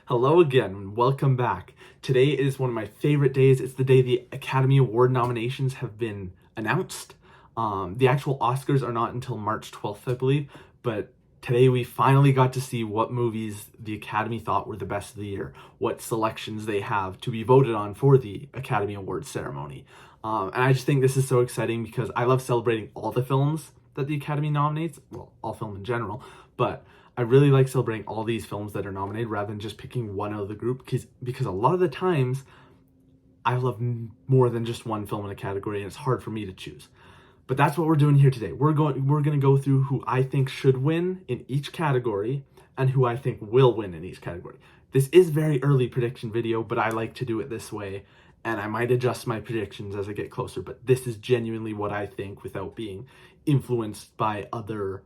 Hello again, and welcome back. Today is one of my favorite days. It's the day the Academy Award nominations have been announced. The actual Oscars are not until March 12th, I believe, but today we finally got to see what movies the Academy thought were the best of the year, what selections they have to be voted on for the Academy Awards ceremony. And I just think this is so exciting because I love celebrating all the films that the Academy nominates, well, all film in general, but I really like celebrating all these films that are nominated rather than just picking one out of the group because a lot of the times I love more than just one film in a category and it's hard for me to choose. But that's what we're doing here today. We're going to go through who I think should win in each category and who I think will win in each category. This is very early prediction video, but I like to do it this way and I might adjust my predictions as I get closer, but this is genuinely what I think without being influenced by other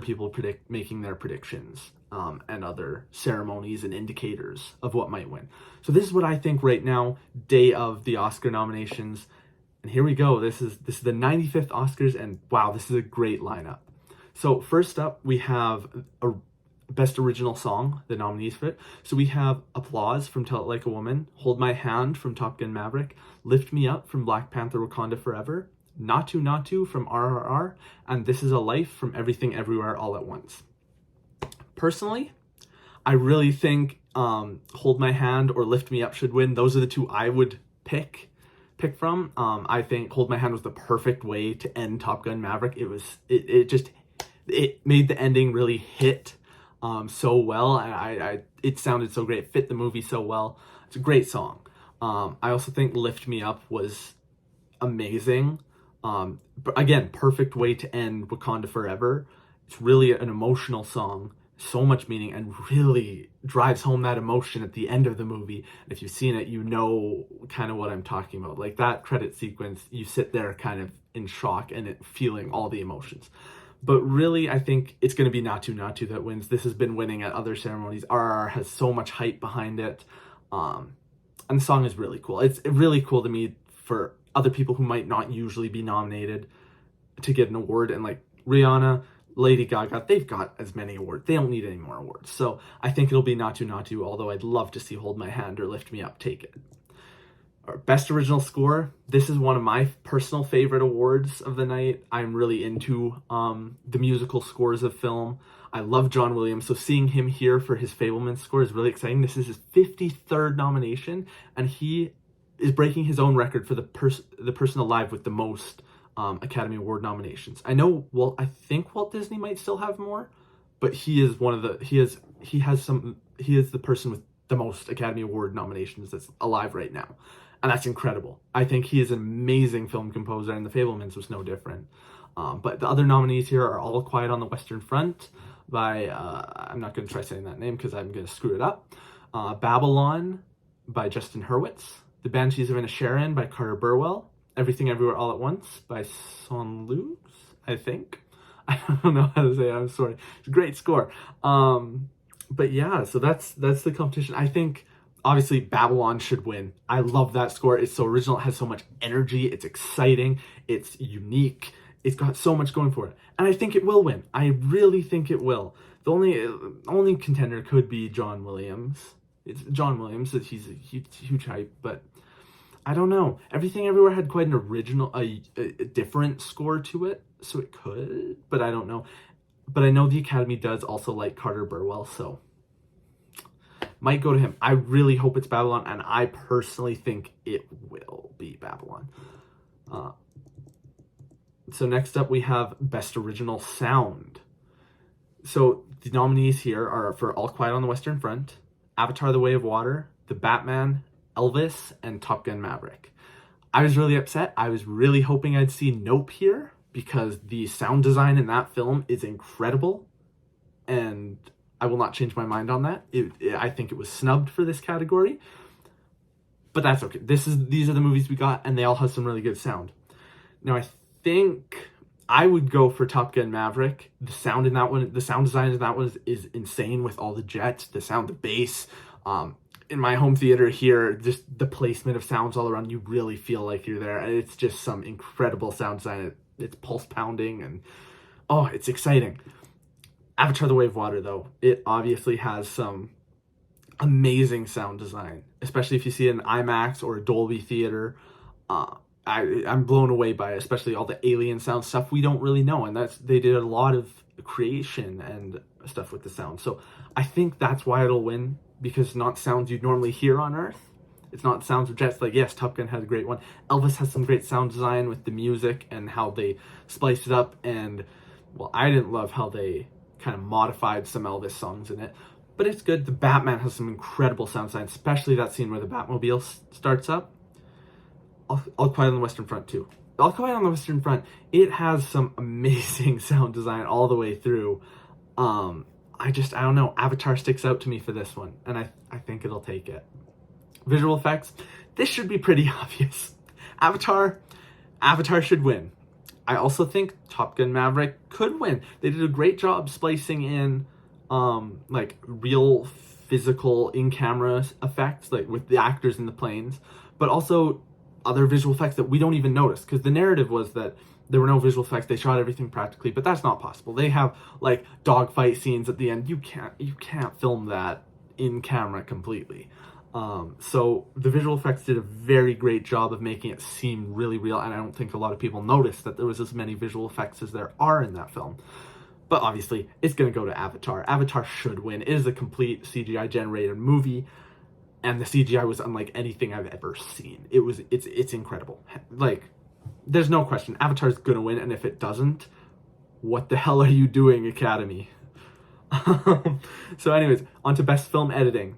people making their predictions and other ceremonies and indicators of what might win. So this is what I think right now, day of the Oscar nominations. And here we go. This is the 95th Oscars, and wow, this is a great lineup. So first up, we have a Best Original Song, the nominees for it. So we have Applause from Tell It Like a Woman, Hold My Hand from Top Gun Maverick, Lift Me Up from Black Panther Wakanda Forever, Natu Natu from RRR, and This Is a Life from Everything Everywhere All at Once. Personally, I really think Hold My Hand or Lift Me Up should win. Those are the two I would pick from. I think Hold My Hand was the perfect way to end Top Gun Maverick. It made the ending really hit so well, and it sounded so great. It fit the movie so well. It's a great song. I also think Lift Me Up was amazing. But again, perfect way to end Wakanda Forever. It's really an emotional song, so much meaning, and really drives home that emotion at the end of the movie. And if you've seen it, you know kind of what I'm talking about. Like that credit sequence, you sit there kind of in shock and feeling all the emotions. But really, I think it's going to be Natu Natu that wins. This has been winning at other ceremonies. RRR has so much hype behind it. And the song is really cool. It's really cool to me for other people who might not usually be nominated to get an award. And like Rihanna, Lady Gaga, they've got as many awards. They don't need any more awards. So I think it'll be Natu Natu, although I'd love to see Hold My Hand or Lift Me Up take it. Best Original Score. This is one of my personal favorite awards of the night. I'm really into the musical scores of film. I love John Williams, so seeing him here for his Fabelmans score is really exciting. This is his 53rd nomination, and he is breaking his own record for the person alive with the most Academy Award nominations. I think Walt Disney might still have more, but he is the person with the most Academy Award nominations that's alive right now. And that's incredible. I think he is an amazing film composer, and The Fabelmans was no different. But the other nominees here are All Quiet on the Western Front by, I'm not going to try saying that name because I'm going to screw it up, Babylon by Justin Hurwitz, The Banshees of Inisherin by Carter Burwell, Everything Everywhere All at Once by Son Luz, I think. I don't know how to say it, I'm sorry. It's a great score. But yeah, so that's the competition. I think obviously Babylon should win. I love that score. It's so original. It has so much energy. It's exciting. It's unique. It's got so much going for it. And I think it will win. I really think it will. The only contender could be John Williams. It's John Williams. He's a huge hype, but I don't know. Everything Everywhere had quite an original, a different score to it, so it could, but I don't know. But I know the Academy does also like Carter Burwell, so might go to him. I really hope it's Babylon, and I personally think it will be Babylon. So next up, we have Best Original Sound. So the nominees here are for All Quiet on the Western Front, Avatar: The Way of Water, The Batman, Elvis, and Top Gun Maverick. I was really upset. I was really hoping I'd see Nope here because the sound design in that film is incredible, and I will not change my mind on that. I think it was snubbed for this category, but that's okay. These are the movies we got, and they all have some really good sound. Now, I think I would go for Top Gun Maverick. The sound in that one, the sound design in that one is insane with all the jets, the sound, the bass. In my home theater here, just the placement of sounds all around, you really feel like you're there. And it's just some incredible sound design. It's pulse pounding and, oh, it's exciting. Avatar: The Way of Water, though, it obviously has some amazing sound design, especially if you see it in IMAX or a Dolby theater. Uh, I'm blown away by it, especially all the alien sound stuff we don't really know, and they did a lot of creation and stuff with the sound. So I think that's why it'll win, because it's not sounds you'd normally hear on Earth. It's not sounds of jets. Like, yes, Top Gun has a great one. Elvis has some great sound design with the music and how they spliced it up. And, well, I didn't love how they kind of modified some Elvis songs in it, but it's good. The Batman has some incredible sound design, especially that scene where the Batmobile starts up. All Quiet on the Western Front, too. All Quiet on the Western Front, it has some amazing sound design all the way through. I don't know. Avatar sticks out to me for this one, and I think it'll take it. Visual effects, this should be pretty obvious. Avatar should win. I also think Top Gun Maverick could win. They did a great job splicing in like real physical in-camera effects, like with the actors in the planes, but also other visual effects that we don't even notice, because the narrative was that there were no visual effects, they shot everything practically, but that's not possible. They have like dogfight scenes at the end. You can't film that in camera completely. So the visual effects did a very great job of making it seem really real, and I don't think a lot of people noticed that there was as many visual effects as there are in that film. But obviously, it's going to go to Avatar. Avatar should win. It is a complete CGI-generated movie, and the CGI was unlike anything I've ever seen. It's incredible. Like, there's no question. Avatar's going to win, and if it doesn't, what the hell are you doing, Academy? So anyways, on to Best Film Editing.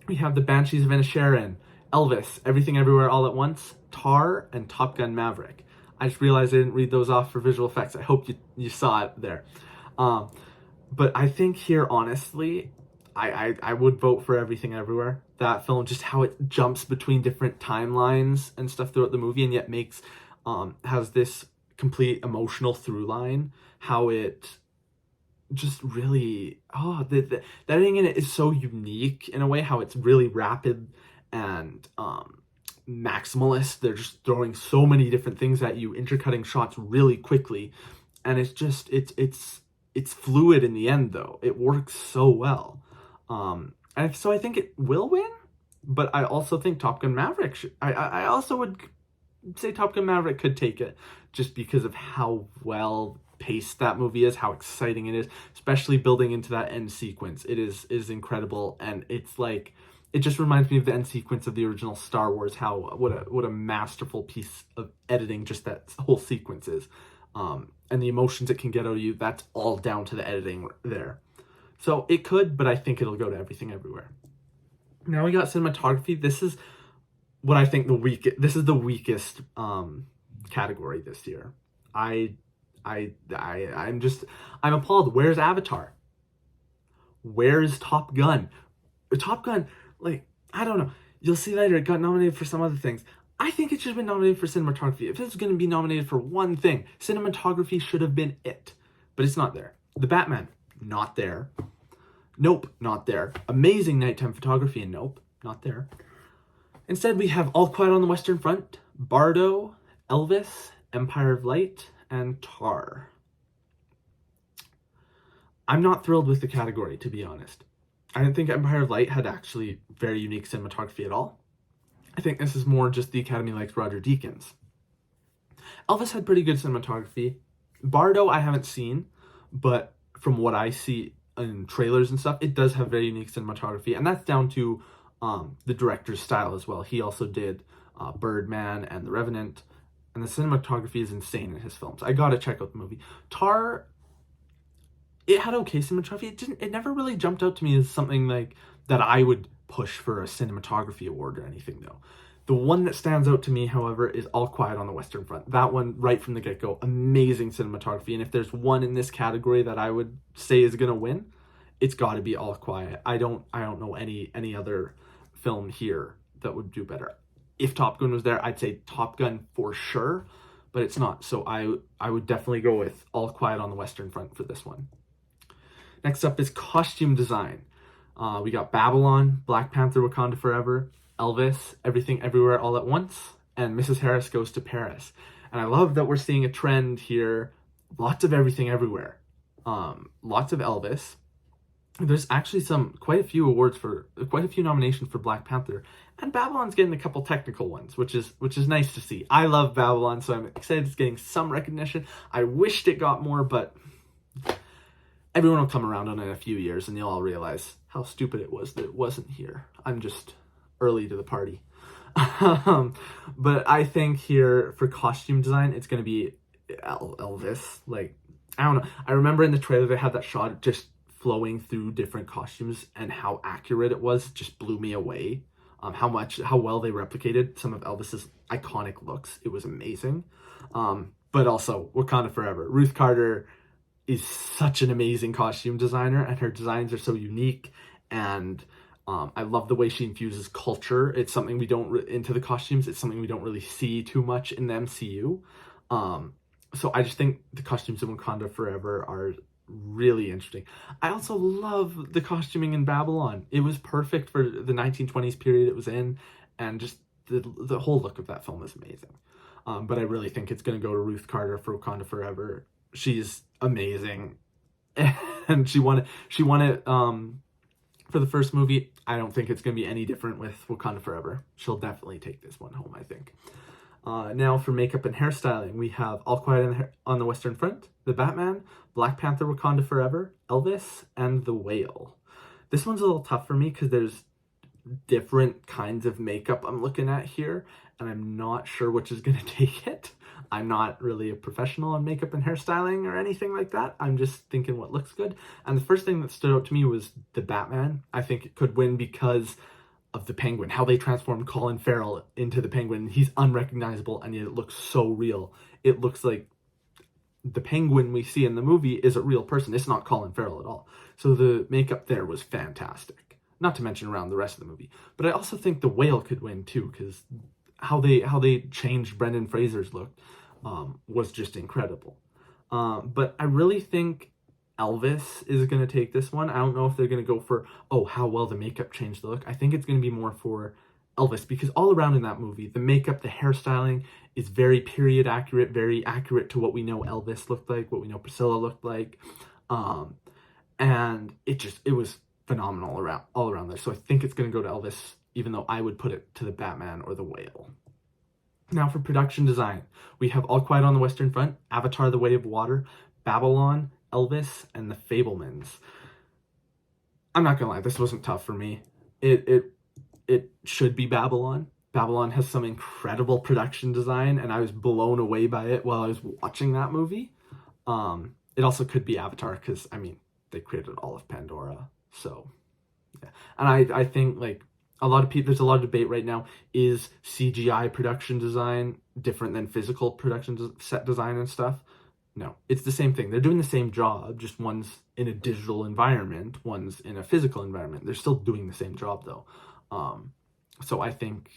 We have The Banshees of Inisherin, Elvis, Everything Everywhere All at Once, Tar, and Top Gun Maverick. I just realized I didn't read those off for visual effects. I hope you saw it there. But I think here, honestly, I would vote for Everything Everywhere. That film, just how it jumps between different timelines and stuff throughout the movie, and yet has this complete emotional through line. How it just really, the editing in it is so unique in a way, how it's really rapid and maximalist. They're just throwing so many different things at you, intercutting shots really quickly, and it's fluid in the end, though. It works so well. And so I think it will win, but I also think Top Gun Maverick I also would say Top Gun Maverick could take it, just because of how well paced that movie is, how exciting it is, especially building into that end sequence. It is incredible, and it's like, it just reminds me of the end sequence of the original Star Wars, what a masterful piece of editing just that whole sequence is. And the emotions it can get out of you, that's all down to the editing there. So it could, but I think it'll go to Everything Everywhere. Now we got cinematography. This is what I think this is the weakest category this year. I'm appalled. Where's Avatar? Where's Top Gun? Top Gun, like, I don't know. You'll see later it got nominated for some other things. I think it should have been nominated for cinematography. If it's going to be nominated for one thing, cinematography should have been it. But it's not there. The Batman, not there. Nope, not there. Amazing nighttime photography in Nope, not there. Instead, we have All Quiet on the Western Front, Bardo, Elvis, Empire of Light, and Tar. I'm not thrilled with the category, to be honest. I didn't think Empire of Light had actually very unique cinematography at all. I think this is more just the Academy likes Roger Deakins. Elvis had pretty good cinematography. Bardo I haven't seen, but from what I see in trailers and stuff, it does have very unique cinematography, and that's down to the director's style as well. He also did Birdman and The Revenant, and the cinematography is insane in his films. I gotta check out the movie. Tar, it had okay cinematography. It never really jumped out to me as something like that I would push for a cinematography award or anything, though. The one that stands out to me, however, is All Quiet on the Western Front. That one, right from the get-go, amazing cinematography. And if there's one in this category that I would say is gonna win, it's got to be All Quiet. I don't know any other film here that would do better. If Top Gun was there, I'd say Top Gun for sure, but it's not. So I would definitely go with All Quiet on the Western Front for this one. Next up is costume design. We got Babylon, Black Panther, Wakanda Forever, Elvis, Everything Everywhere All at Once, and Mrs. Harris Goes to Paris. And I love that we're seeing a trend here. Lots of Everything Everywhere. Lots of Elvis. there's actually quite a few nominations for Black Panther, and Babylon's getting a couple technical ones, which is nice to see. I love Babylon, so I'm excited it's getting some recognition. I wished it got more, but everyone will come around on it in a few years, and you'll all realize how stupid it was that it wasn't here. I'm just early to the party. But I think here for costume design, it's going to be Elvis. Like, I don't know. I remember in the trailer they had that shot just flowing through different costumes, and how accurate it was just blew me away. How well they replicated some of Elvis's iconic looks. It was amazing. But also Wakanda Forever. Ruth Carter is such an amazing costume designer, and her designs are so unique, and I love the way she infuses culture. It's something we don't into the costumes. It's something we don't really see too much in the MCU. So I just think the costumes in Wakanda Forever are really interesting. I also love the costuming in Babylon. It was perfect for the 1920s period it was in, and just the whole look of that film is amazing. But I really think it's going to go to Ruth Carter for Wakanda Forever. She's amazing, and she won it for the first movie. I don't think it's going to be any different with Wakanda Forever. She'll definitely take this one home, I think. Now for makeup and hairstyling, we have All Quiet on the Western Front, The Batman, Black Panther Wakanda Forever, Elvis, and The Whale. This one's a little tough for me because there's different kinds of makeup I'm looking at here, and I'm not sure which is going to take it. I'm not really a professional on makeup and hairstyling or anything like that. I'm just thinking what looks good. And the first thing that stood out to me was The Batman. I think it could win because of the Penguin, how they transformed Colin Farrell into the Penguin. He's unrecognizable, and yet it looks so real. It looks like the Penguin we see in the movie is a real person. It's not Colin Farrell at all. So the makeup there was fantastic. Not to mention around the rest of the movie. But I also think The Whale could win too, because how they changed Brendan Fraser's look was just incredible. But I really think Elvis is going to take this one. I don't know if they're going to go for, how well the makeup changed the look. I think it's going to be more for Elvis, because all around in that movie, the makeup, the hairstyling is very period accurate, very accurate to what we know Elvis looked like, what we know Priscilla looked like. And it was phenomenal all around there. So I think it's going to go to Elvis, even though I would put it to The Batman or The Whale. Now for production design, we have All Quiet on the Western Front, Avatar: The Way of Water, Babylon, Elvis, and The Fabelmans. I'm not gonna lie, this wasn't tough for me. It should be Babylon. Babylon has some incredible production design, and I was blown away by it while I was watching that movie. It also could be Avatar, because they created all of Pandora. So yeah. And I think a lot of people, there's a lot of debate right now, is CGI production design different than physical production set design and stuff? No, it's the same thing. They're doing the same job, just one's in a digital environment, one's in a physical environment. They're still doing the same job though. So I think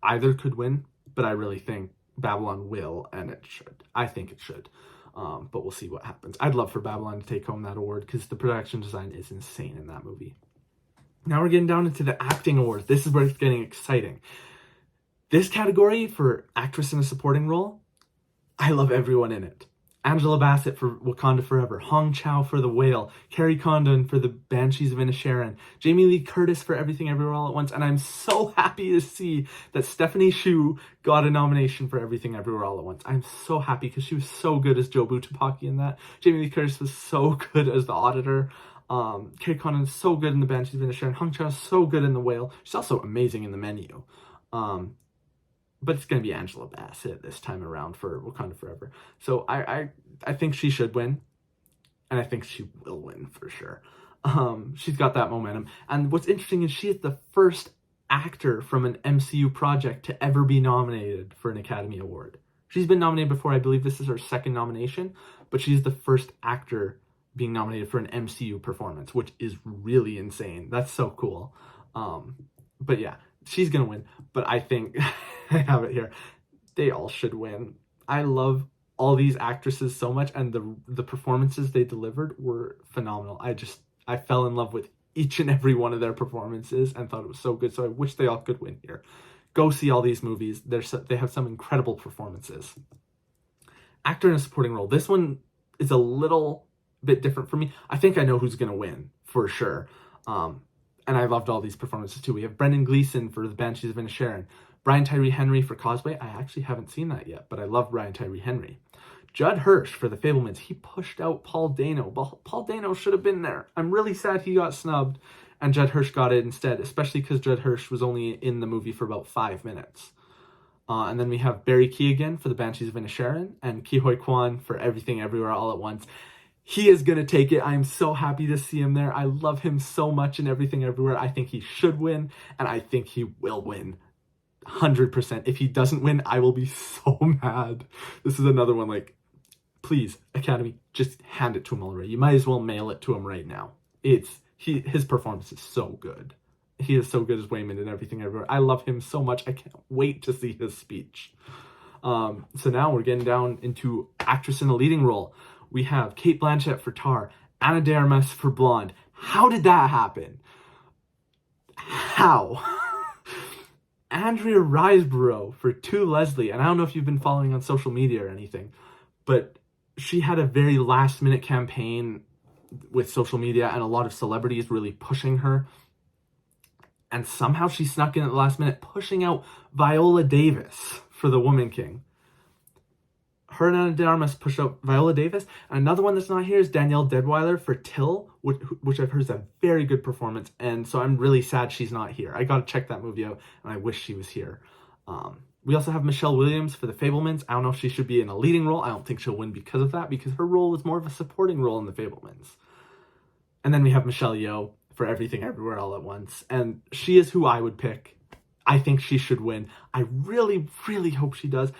either could win, but I really think Babylon will, and it should. I think it should. But we'll see what happens. I'd love for Babylon to take home that award because the production design is insane in that movie. Now we're getting down into the acting awards. This is where it's getting exciting. This category for actress in a supporting role, I love everyone in it. Angela Bassett for Wakanda Forever, Hong Chow for The Whale, Carrie Condon for The Banshees of Inisherin, Jamie Lee Curtis for Everything Everywhere All at Once, and I'm so happy to see that Stephanie Hsu got a nomination for Everything Everywhere All at Once. I'm so happy because she was so good as Jobu Tupaki in that. Jamie Lee Curtis was so good as the auditor. Carrie Condon is so good in The Banshees of Inisherin. Hong Chow is so good in The Whale. She's also amazing in The Menu. But it's going to be Angela Bassett this time around for Wakanda Forever. So I think she should win. And I think she will win for sure. She's got that momentum. And what's interesting is she is the first actor from an MCU project to ever be nominated for an Academy Award. She's been nominated before. I believe this is her second nomination. But she's the first actor being nominated for an MCU performance, which is really insane. That's so cool. But yeah, she's going to win. But I think... I have it here. They all should win. I love all these actresses so much, and the performances they delivered were phenomenal. I fell in love with each and every one of their performances and thought it was so good. So I wish they all could win here. Go see all these movies. They have some incredible performances. Actor in a supporting role. This one is a little bit different for me. I think I know who's going to win for sure. And I loved all these performances too. We have Brendan Gleeson for The Banshees of Inisherin, Brian Tyree Henry for Causeway. I actually haven't seen that yet, but I love Brian Tyree Henry. Judd Hirsch for The Fabelmans. He pushed out Paul Dano. Paul Dano should have been there. I'm really sad he got snubbed and Judd Hirsch got it instead, especially because Judd Hirsch was only in the movie for about 5 minutes. And then we have Barry Keoghan for The Banshees of Inisherin and Ke Huy Quan for Everything Everywhere All at Once. He is going to take it. I'm so happy to see him there. I love him so much in Everything Everywhere. I think he should win, and I think he will win 100%. If he doesn't win, I will be so mad. This is another one, like, please, Academy, just hand it to him already. You might as well mail it to him right now. His performance is so good. He is so good as Waymond and Everything Everywhere. I love him so much. I can't wait to see his speech. So now we're getting down into actress in a leading role. We have Cate Blanchett for Tar, Ana de Armas for Blonde. How did that happen? How? Andrea Riseborough for To Leslie. And I don't know if you've been following on social media or anything, but she had a very last-minute campaign with social media and a lot of celebrities really pushing her. And somehow she snuck in at the last minute, pushing out Viola Davis for The Woman King. Her and Ana de Armas pushed out Viola Davis. And another one that's not here is Danielle Deadwyler for Till, which I've heard is a very good performance. And so I'm really sad she's not here. I got to check that movie out, and I wish she was here. We also have Michelle Williams for The Fabelmans. I don't know if she should be in a leading role. I don't think she'll win because of that, because her role was more of a supporting role in The Fabelmans. And then we have Michelle Yeoh for Everything Everywhere All at Once. And she is who I would pick. I think she should win. I really, really hope she does.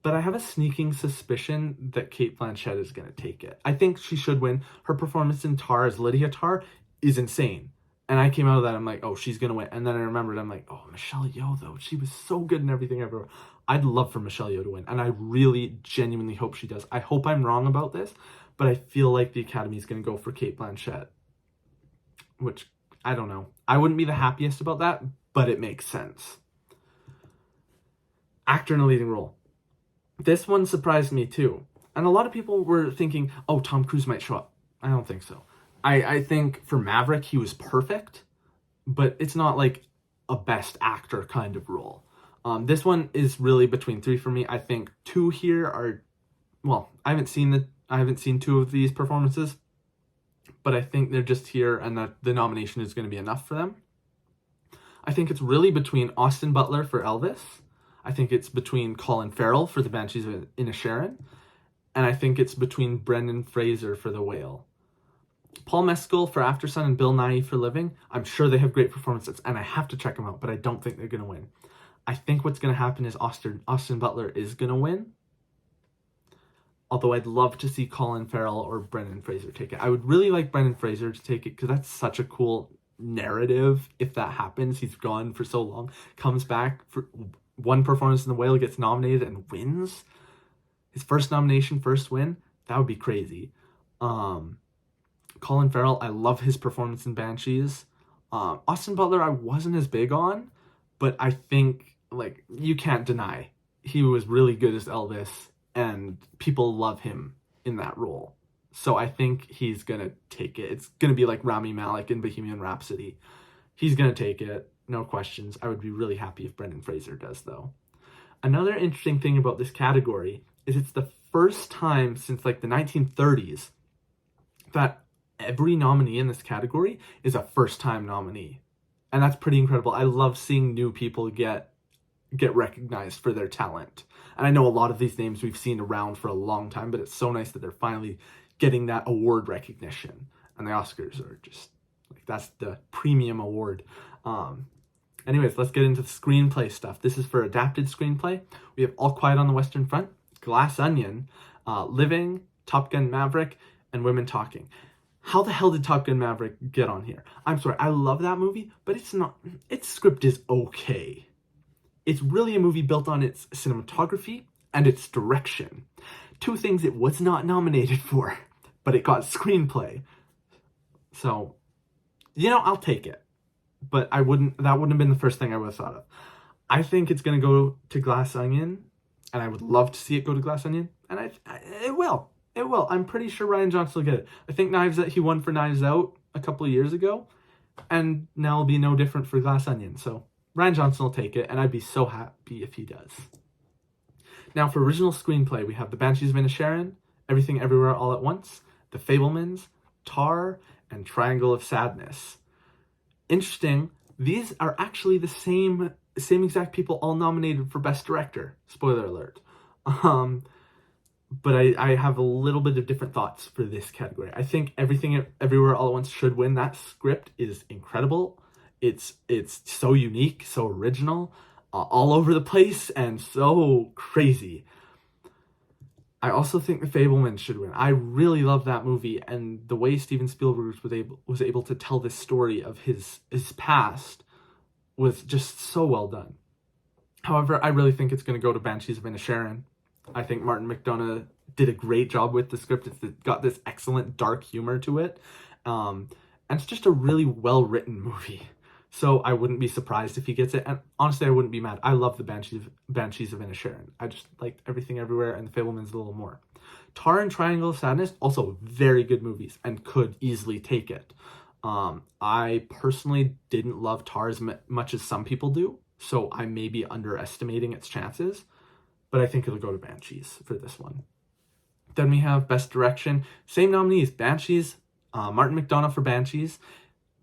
But I have a sneaking suspicion that Cate Blanchett is going to take it. I think she should win. Her performance in Tar as Lydia Tar is insane. And I came out of that, I'm like, oh, she's going to win. And then I remembered, I'm like, oh, Michelle Yeoh, though. She was so good in Everything Everywhere. I'd love for Michelle Yeoh to win. And I really, genuinely hope she does. I hope I'm wrong about this, but I feel like the Academy is going to go for Cate Blanchett. Which, I don't know. I wouldn't be the happiest about that, but it makes sense. Actor in a leading role. This one surprised me too. And a lot of people were thinking, oh, Tom Cruise might show up. I don't think so. I think for Maverick, he was perfect, but it's not like a best actor kind of role. This one is really between 3 for me. I think 2 here are, well, I haven't seen 2 of these performances, but I think they're just here and that the nomination is going to be enough for them. I think it's really between Austin Butler for Elvis. I think it's between Colin Farrell for The Banshees of Inisherin. And I think it's between Brendan Fraser for The Whale. Paul Mescal for Aftersun and Bill Nighy for Living. I'm sure they have great performances, and I have to check them out, but I don't think they're going to win. I think what's going to happen is Austin Butler is going to win. Although I'd love to see Colin Farrell or Brendan Fraser take it. I would really like Brendan Fraser to take it because that's such a cool narrative if that happens. He's gone for so long, comes back for one performance in The Whale, gets nominated and wins. His first nomination, first win. That would be crazy. Colin Farrell, I love his performance in Banshees. Austin Butler, I wasn't as big on, but I think, like, you can't deny he was really good as Elvis, and people love him in that role. So I think he's going to take it. It's going to be like Rami Malek in Bohemian Rhapsody. He's going to take it, no questions. I would be really happy if Brendan Fraser does, though. Another interesting thing about this category is it's the first time since, like, the 1930s that every nominee in this category is a first-time nominee. And that's pretty incredible. I love seeing new people get recognized for their talent. And I know a lot of these names we've seen around for a long time, but it's so nice that they're finally getting that award recognition. And the Oscars are just, like, that's the premium award. Anyways, let's get into the screenplay stuff. This is for adapted screenplay. We have All Quiet on the Western Front, Glass Onion, Living, Top Gun Maverick, and Women Talking. How the hell did Top Gun Maverick get on here? I'm sorry, I love that movie, but it's not, its script is okay. It's really a movie built on its cinematography and its direction. 2 things it was not nominated for, but it got screenplay. So, I'll take it. But that wouldn't have been the first thing I would have thought of. I think it's going to go to Glass Onion, and I would love to see it go to Glass Onion, and it will. It will. I'm pretty sure Rian Johnson will get it. I think he won for Knives Out a couple of years ago, and now it'll be no different for Glass Onion. So Rian Johnson will take it, and I'd be so happy if he does. Now for original screenplay, we have The Banshees of Inisherin, Everything Everywhere All at Once, The Fabelmans, Tar, and Triangle of Sadness. Interesting, these are actually the same exact people all nominated for Best Director. Spoiler alert. But I have a little bit of different thoughts for this category. I think Everything Everywhere All at Once should win. That script is incredible. It's so unique, so original, all over the place, and so crazy. I also think The Fabelmans should win. I really love that movie, and the way Steven Spielberg was able to tell this story of his past was just so well done. However, I really think it's going to go to Banshees of Inisherin. I think Martin McDonagh did a great job with the script. It's got this excellent dark humor to it. And it's just a really well-written movie. So I wouldn't be surprised if he gets it. And honestly, I wouldn't be mad. I love the Banshees of Inisherin. I just liked Everything Everywhere and The Fabelmans a little more. Tar and Triangle of Sadness, also very good movies and could easily take it. I personally didn't love Tar as much as some people do. So I may be underestimating its chances. But I think it'll go to Banshees for this one. Then we have Best Direction. Same nominees, Banshees, Martin McDonagh for Banshees,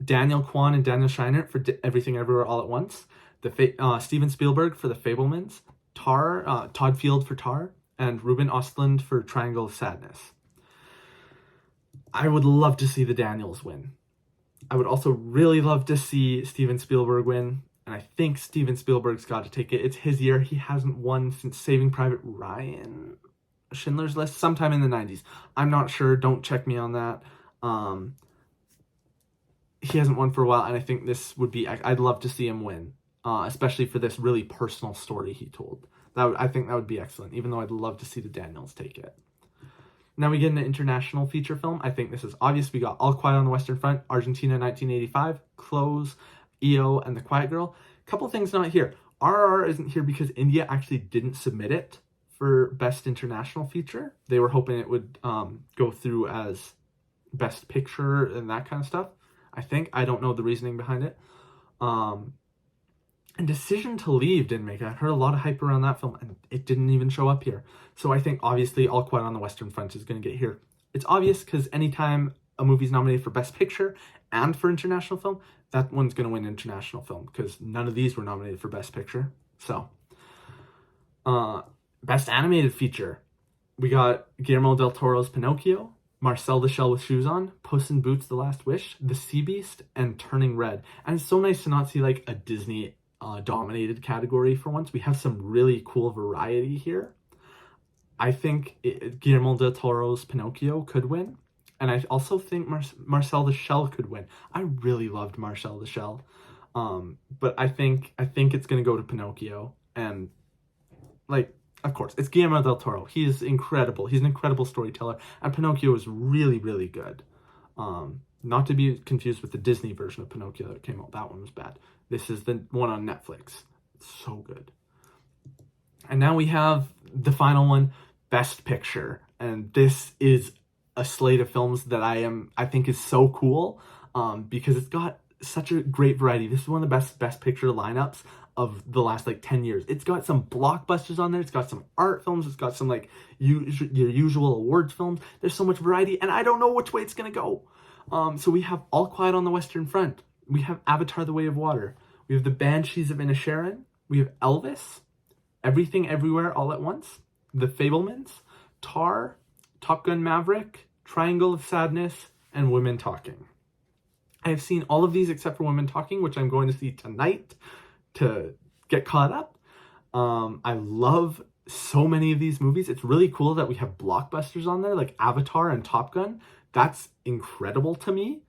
Daniel Kwan and Daniel Scheinert for Everything Everywhere All at Once, Steven Spielberg for The Fabelmans, Todd Field for Tar, and Ruben Östlund for Triangle of Sadness. I would love to see the Daniels win. I would also really love to see Steven Spielberg win. And I think Steven Spielberg's got to take it. It's his year. He hasn't won since Saving Private Ryan, Schindler's List, sometime in the 90s. I'm not sure. Don't check me on that. He hasn't won for a while, and I think this would be... I'd love to see him win, especially for this really personal story he told. I think that would be excellent, even though I'd love to see the Daniels take it. Now we get an international feature film. I think this is obvious. We got All Quiet on the Western Front, Argentina 1985, Close, EO, and The Quiet Girl. Couple things not here. RRR isn't here because India actually didn't submit it for Best International Feature. They were hoping it would go through as Best Picture and that kind of stuff. I don't know the reasoning behind it. And Decision to Leave didn't make it. I heard a lot of hype around that film, and it didn't even show up here. So I think, obviously, All Quiet on the Western Front is going to get here. It's obvious because anytime a movie's nominated for Best Picture and for International Film, that one's going to win International Film because none of these were nominated for Best Picture. So, Best Animated Feature. We got Guillermo del Toro's Pinocchio, Marcel the Shell with Shoes On, Puss in Boots: The Last Wish, The Sea Beast, and Turning Red. And it's so nice to not see like a Disney dominated category for once. We have some really cool variety here. I think Guillermo del Toro's Pinocchio could win. And I also think Marcel the Shell could win. I really loved Marcel the Shell. But I think it's going to go to Pinocchio. And, like, of course, it's Guillermo del Toro. He is incredible. He's an incredible storyteller. And Pinocchio is really, really good. Not to be confused with the Disney version of Pinocchio that came out. That one was bad. This is the one on Netflix. It's so good. And now we have the final one, Best Picture. And this is a slate of films that I think is so cool because it's got such a great variety. This is one of the best picture lineups of the last 10 years. It's got some blockbusters on there. It's got some art films. It's got some your usual awards films. There's so much variety, and I don't know which way it's gonna go. So we have All Quiet on the Western Front. We have Avatar: The Way of Water. We have The Banshees of Inisherin. We have Elvis, Everything Everywhere All at Once, The Fabelmans, Tar, Top Gun Maverick, Triangle of Sadness, and Women Talking. I have seen all of these except for Women Talking, which I'm going to see tonight to get caught up. I love so many of these movies. It's really cool that we have blockbusters on there like Avatar and Top Gun. That's incredible to me.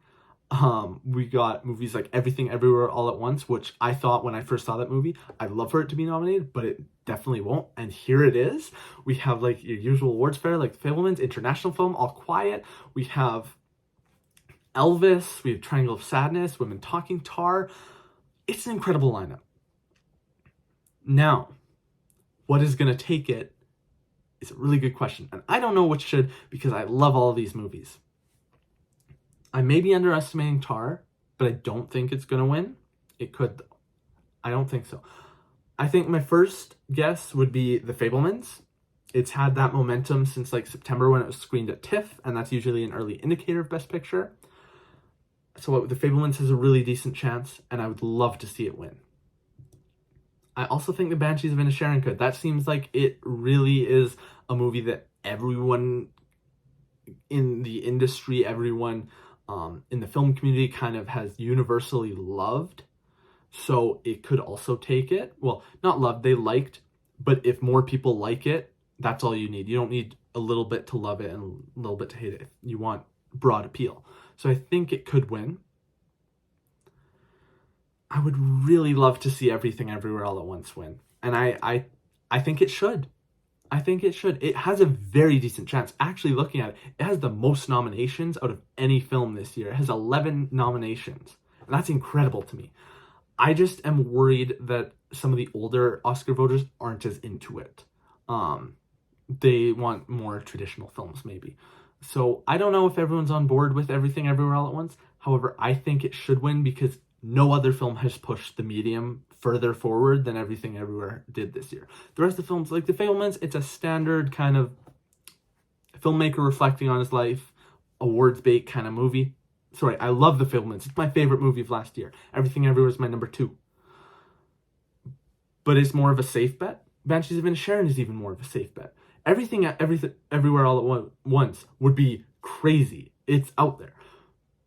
We got movies like Everything Everywhere All at Once, which I thought when I first saw that movie, I'd love for it to be nominated, but it definitely won't. And here it is. We have your usual awards fair, like The Fabelmans, International Film, All Quiet. We have Elvis. We have Triangle of Sadness, Women Talking, Tar. It's an incredible lineup. Now, what is going to take it is a really good question. And I don't know which should, because I love all of these movies. I may be underestimating Tar, but I don't think it's going to win. It could, though. I don't think so. I think my first guess would be The Fabelmans. It's had that momentum since like September when it was screened at TIFF, and that's usually an early indicator of Best Picture. So The Fabelmans has a really decent chance, and I would love to see it win. I also think The Banshees of Inisherin could. That seems like it really is a movie that everyone in the industry, everyone in the film community kind of has universally loved. So it could also take it. Well, not loved, they liked, but if more people like it, that's all you need. You don't need a little bit to love it and a little bit to hate it. You want broad appeal. So I think it could win. I would really love to see Everything Everywhere All at Once win. And I think it should. I think it should. It has a very decent chance. Actually, looking at it, it has the most nominations out of any film this year. It has 11 nominations. And that's incredible to me. I just am worried that some of the older Oscar voters aren't as into it. They want more traditional films, maybe. So I don't know if everyone's on board with Everything Everywhere All at Once. However, I think it should win because no other film has pushed the medium further forward than Everything Everywhere did this year. The rest of the films, like The Fabelmans, it's a standard kind of filmmaker reflecting on his life, awards bait kind of movie. Sorry, I love The Fabelmans. It's my favorite movie of last year. Everything Everywhere is my number 2. But it's more of a safe bet. Banshees of Inisherin is even more of a safe bet. Everything Everywhere All at Once would be crazy. It's out there.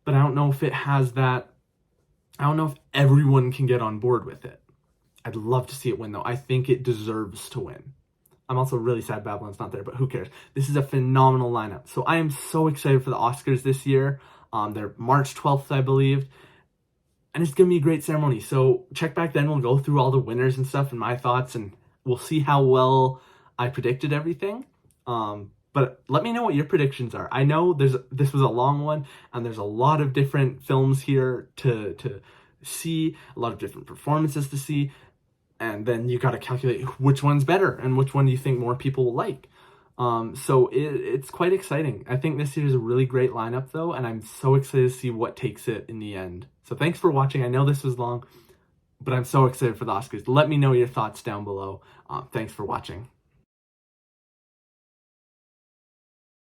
But I don't know if it has that. I don't know if everyone can get on board with it. I'd love to see it win, though. I think it deserves to win. I'm also really sad Babylon's not there, but who cares? This is a phenomenal lineup. So I am so excited for the Oscars this year. They're March 12th, I believe. And it's going to be a great ceremony. So check back then. We'll go through all the winners and stuff and my thoughts, and we'll see how well I predicted everything. But let me know what your predictions are. I know this was a long one, and there's a lot of different films here to see, a lot of different performances to see, and then you got to calculate which one's better and which one you think more people will like. So it's quite exciting. I think this year is a really great lineup, though, and I'm so excited to see what takes it in the end. So thanks for watching. I know this was long, but I'm so excited for the Oscars. Let me know your thoughts down below. Thanks for watching.